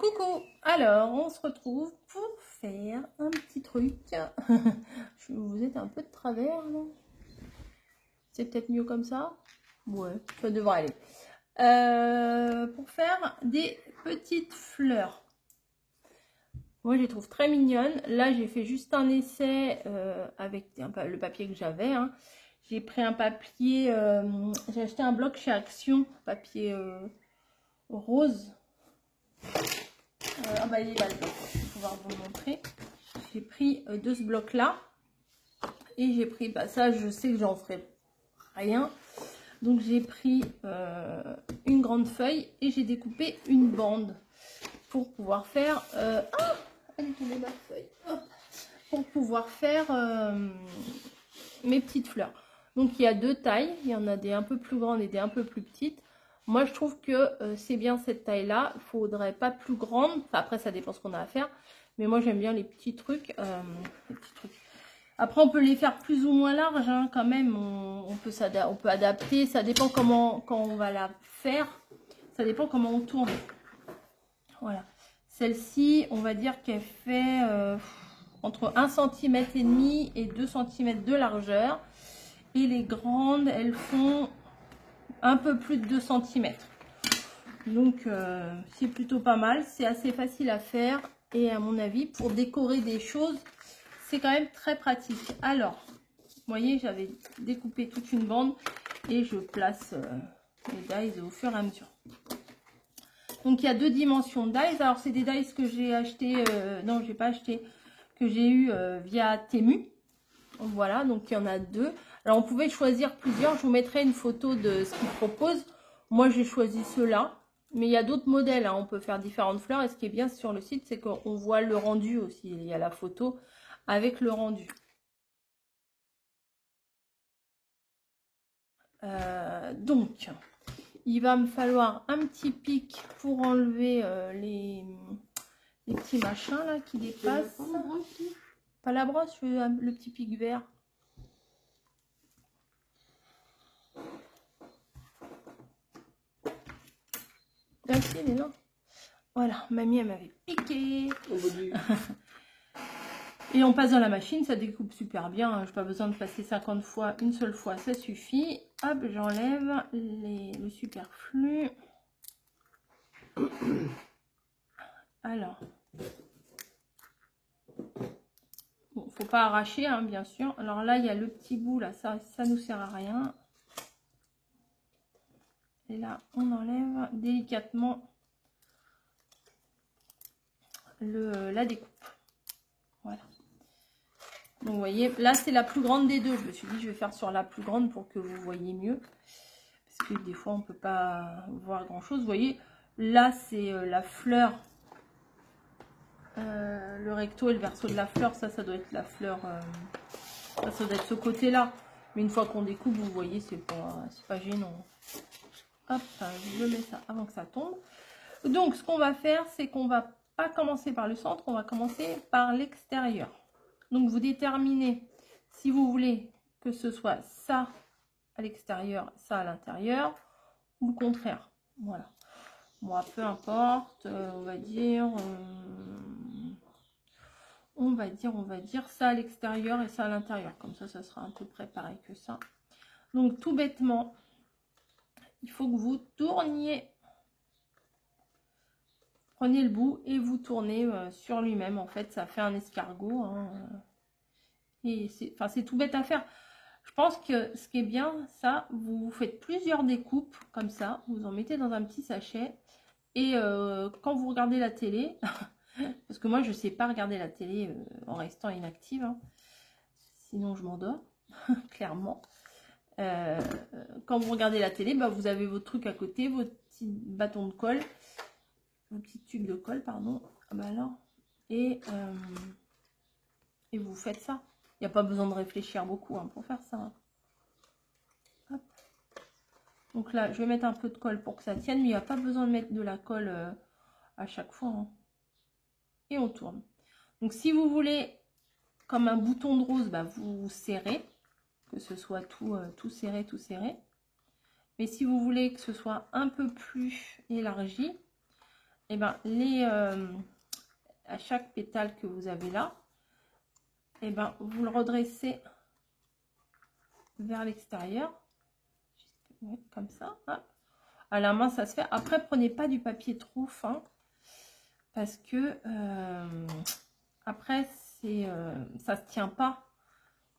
Coucou, alors on se retrouve pour faire un petit truc. Vous êtes un peu de travers là. C'est peut-être mieux comme ça. Ouais, ça devrait aller. Pour faire des petites fleurs. Moi je les trouve très mignonnes. Là j'ai fait juste un essai avec le papier que j'avais. Hein. J'ai pris un papier, j'ai acheté un bloc chez Action, papier rose. Ah bah il est là le bloc, je vais pouvoir vous le montrer. J'ai pris de ce bloc là et j'ai pris, bah ça je sais que j'en ferai rien, donc j'ai pris une grande feuille et j'ai découpé une bande pour pouvoir faire elle est tombée ma feuille. Hop. Pour pouvoir faire mes petites fleurs. Donc il y a deux tailles, il y en a des un peu plus grandes et des un peu plus petites. Moi, je trouve que c'est bien cette taille-là. Il ne faudrait pas plus grande. Enfin, après, ça dépend ce qu'on a à faire. Mais moi, j'aime bien les petits trucs. Après, on peut les faire plus ou moins larges. Hein, quand même, on peut adapter. Ça dépend quand on va la faire. Ça dépend comment on tourne. Voilà. Celle-ci, on va dire qu'elle fait entre 1,5 cm et 2 cm de largeur. Et les grandes, elles font un peu plus de 2 cm. Donc c'est plutôt pas mal, c'est assez facile à faire et à mon avis pour décorer des choses c'est quand même très pratique. Alors vous voyez, j'avais découpé toute une bande et je place les dies au fur et à mesure. Donc il y a deux dimensions de dies. Alors c'est des dies que j'ai acheté, non j'ai pas acheté, que j'ai eu via Temu. Voilà, donc il y en a deux. Alors on pouvait choisir plusieurs, je vous mettrai une photo de ce qu'ils proposent. Moi j'ai choisi ceux-là, mais il y a d'autres modèles, hein. On peut faire différentes fleurs et ce qui est bien sur le site c'est qu'on voit le rendu aussi. Il y a la photo avec le rendu. Donc il va me falloir un petit pic pour enlever les petits machins là qui dépassent. Pas la brosse, je veux le petit pic vert. Ah si, elle est là. Voilà, mamie elle m'avait piqué. Et on passe dans la machine, ça découpe super bien. Je n'ai pas besoin de passer 50 fois, une seule fois, ça suffit. Hop, j'enlève le superflu. Alors, bon, faut pas arracher, hein, bien sûr. Alors là, il y a le petit bout là, ça nous sert à rien. Et là, on enlève délicatement la découpe. Voilà. Donc vous voyez, là c'est la plus grande des deux. Je me suis dit je vais faire sur la plus grande pour que vous voyez mieux. Parce que des fois on peut pas voir grand chose. Vous voyez, là c'est la fleur. Le recto et le verso de la fleur, ça doit être la fleur. Ça doit être ce côté-là. Mais une fois qu'on découpe, vous voyez, c'est pas gênant. Hop, je mets ça avant que ça tombe. Donc ce qu'on va faire, c'est qu'on va pas commencer par le centre, on va commencer par l'extérieur. Donc vous déterminez si vous voulez que ce soit ça à l'extérieur, ça à l'intérieur, ou le contraire. Voilà. Moi, peu importe, on va dire ça à l'extérieur et ça à l'intérieur. Comme ça sera à peu près pareil que ça. Donc tout bêtement, il faut que vous tourniez. Prenez le bout et vous tournez sur lui-même. En fait, ça fait un escargot. Hein. Et c'est tout bête à faire. Je pense que ce qui est bien, ça, vous faites plusieurs découpes comme ça. Vous en mettez dans un petit sachet. Et quand vous regardez la télé, parce que moi, je ne sais pas regarder la télé en restant inactive. Hein. Sinon, je m'endors, clairement. Quand vous regardez la télé, bah, vous avez votre truc à côté, votre petit bâton de colle. Un petit tube de colle, pardon. Ah bah alors, et vous faites ça. Il n'y a pas besoin de réfléchir beaucoup hein, pour faire ça. Hein. Hop. Donc là, je vais mettre un peu de colle pour que ça tienne, mais il n'y a pas besoin de mettre de la colle à chaque fois. Hein. Et on tourne. Donc si vous voulez, comme un bouton de rose, bah, vous serrez, que ce soit tout serré, tout serré. Mais si vous voulez que ce soit un peu plus élargi, et ben à chaque pétale que vous avez là, et ben vous le redressez vers l'extérieur, comme ça. Hop. À la main, ça se fait. Après, prenez pas du papier trop fin parce que après, ça se tient pas.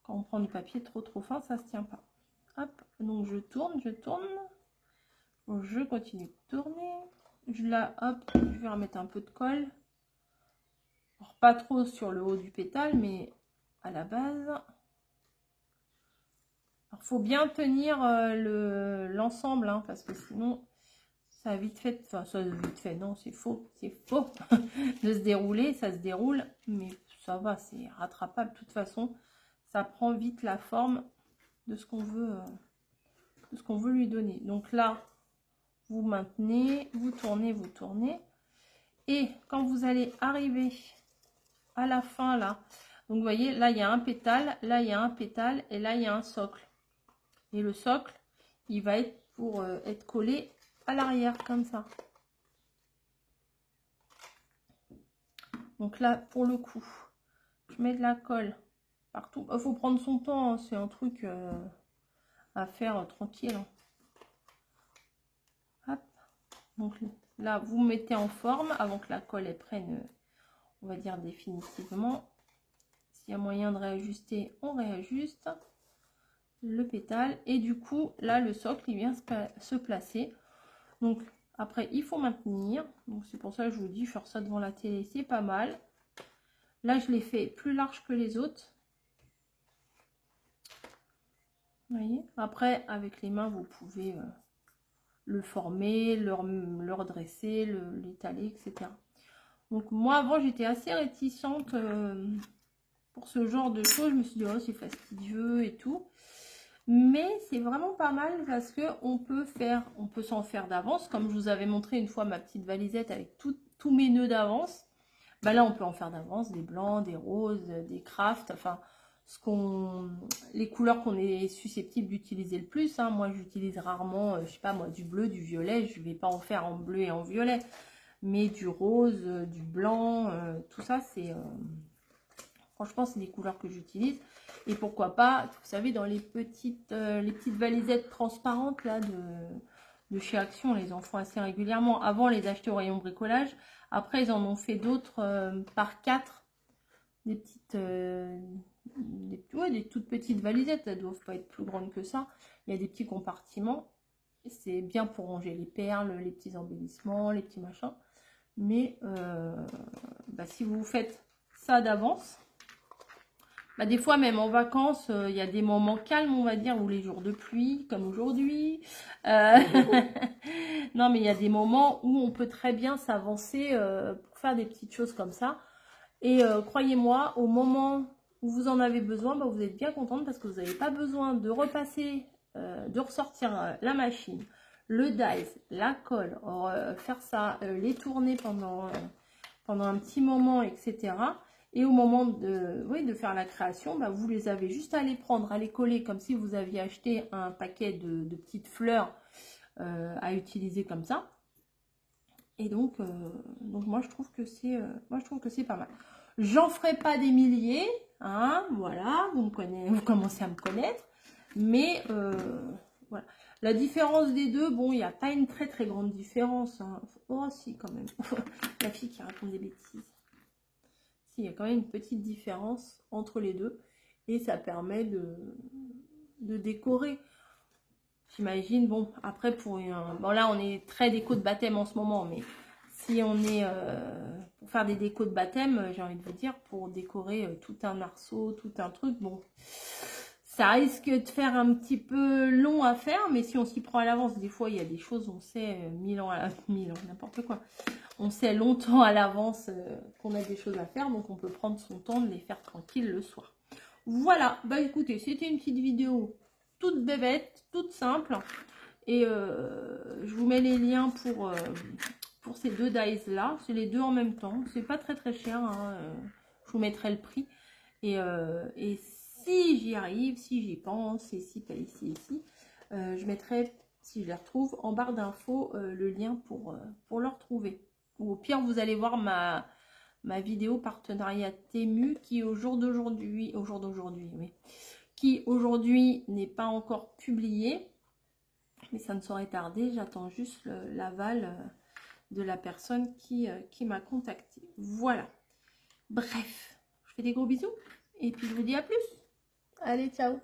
Quand on prend du papier trop fin, ça se tient pas. Hop, donc je tourne, je continue de tourner. Hop, je vais remettre un peu de colle. Alors, pas trop sur le haut du pétale, mais à la base. Alors, faut bien tenir l'ensemble, hein, parce que sinon, ça a vite fait, enfin, ça a vite fait, non, c'est faux de se dérouler, ça se déroule, mais ça va, c'est rattrapable de toute façon. Ça prend vite la forme de ce qu'on veut, lui donner. Donc là, vous maintenez, vous tournez, et quand vous allez arriver à la fin là, donc vous voyez, là il y a un pétale, là il y a un pétale, et là il y a un socle. Et le socle, il va être pour être collé à l'arrière, comme ça. Donc là, pour le coup, je mets de la colle partout. Il faut prendre son temps, hein, c'est un truc à faire tranquille. Hein. Hop. Donc là, vous mettez en forme avant que la colle elle prenne, on va dire définitivement. S'il y a moyen de réajuster, on réajuste le pétale. Et du coup, là, le socle, il vient se placer. Donc, après, il faut maintenir. Donc, c'est pour ça que je vous dis, faire ça devant la télé, c'est pas mal. Là, je l'ai fait plus large que les autres. Vous voyez? Après, avec les mains, vous pouvez le former, le redresser, l'étaler, etc. Donc, moi, avant, j'étais assez réticente pour ce genre de choses. Je me suis dit, oh, c'est fastidieux et tout. Mais c'est vraiment pas mal parce que on peut s'en faire d'avance. Comme je vous avais montré une fois ma petite valisette avec tous mes nœuds d'avance. Bah là, on peut en faire d'avance, des blancs, des roses, des crafts, enfin, les couleurs qu'on est susceptible d'utiliser le plus. Hein. Moi, j'utilise rarement, je sais pas moi, du bleu, du violet. Je vais pas en faire en bleu et en violet. Mais du rose, du blanc, tout ça, c'est... franchement, c'est des couleurs que j'utilise. Et pourquoi pas, vous savez, dans les petites valisettes transparentes là de chez Action, on les en font assez régulièrement. Avant, on les achetait au rayon bricolage. Après, ils en ont fait d'autres par 4. Des petites, des toutes petites valisettes. Elles ne doivent pas être plus grandes que ça. Il y a des petits compartiments. C'est bien pour ranger les perles, les petits embellissements, les petits machins. Mais si vous faites ça d'avance, des fois même en vacances, il y a des moments calmes, on va dire, ou les jours de pluie, comme aujourd'hui. Non, mais il y a des moments où on peut très bien s'avancer pour faire des petites choses comme ça. Et croyez-moi, au moment où vous en avez besoin, vous êtes bien contente parce que vous n'avez pas besoin de repasser, de ressortir la machine, le dies, la colle, faire ça, les tourner pendant un petit moment, etc. Et au moment de faire la création, vous les avez juste à les prendre, à les coller comme si vous aviez acheté un paquet de petites fleurs à utiliser comme ça. Et donc moi je trouve que c'est pas mal. J'en ferai pas des milliers, hein, voilà, vous commencez à me connaître, mais voilà. La différence des deux, bon, il n'y a pas une très très grande différence. Hein. Oh si, quand même. La fille qui raconte des bêtises. Si, il y a quand même une petite différence entre les deux. Et ça permet de décorer. J'imagine, bon, après bon là on est très déco de baptême en ce moment, mais si on est pour faire des décos de baptême, j'ai envie de vous dire, pour décorer tout un arceau, tout un truc, bon, ça risque de faire un petit peu long à faire, mais si on s'y prend à l'avance, des fois il y a des choses, on sait 1000 ans, n'importe quoi, on sait longtemps à l'avance qu'on a des choses à faire, donc on peut prendre son temps de les faire tranquille le soir. Voilà, écoutez, c'était une petite vidéo toute bébête, toute simple. Et je vous mets les liens pour ces deux dies là. C'est les deux en même temps. C'est pas très très cher. Hein. Je vous mettrai le prix. Et si j'y arrive, si j'y pense, ici, je mettrai, si je les retrouve, en barre d'infos le lien pour le retrouver. Ou au pire, vous allez voir ma vidéo partenariat Temu qui au jour d'aujourd'hui, oui, qui aujourd'hui n'est pas encore publiée. Mais ça ne saurait tarder, j'attends juste l'aval de la personne qui m'a contacté. Voilà. Bref, je fais des gros bisous et puis je vous dis à plus. Allez, ciao.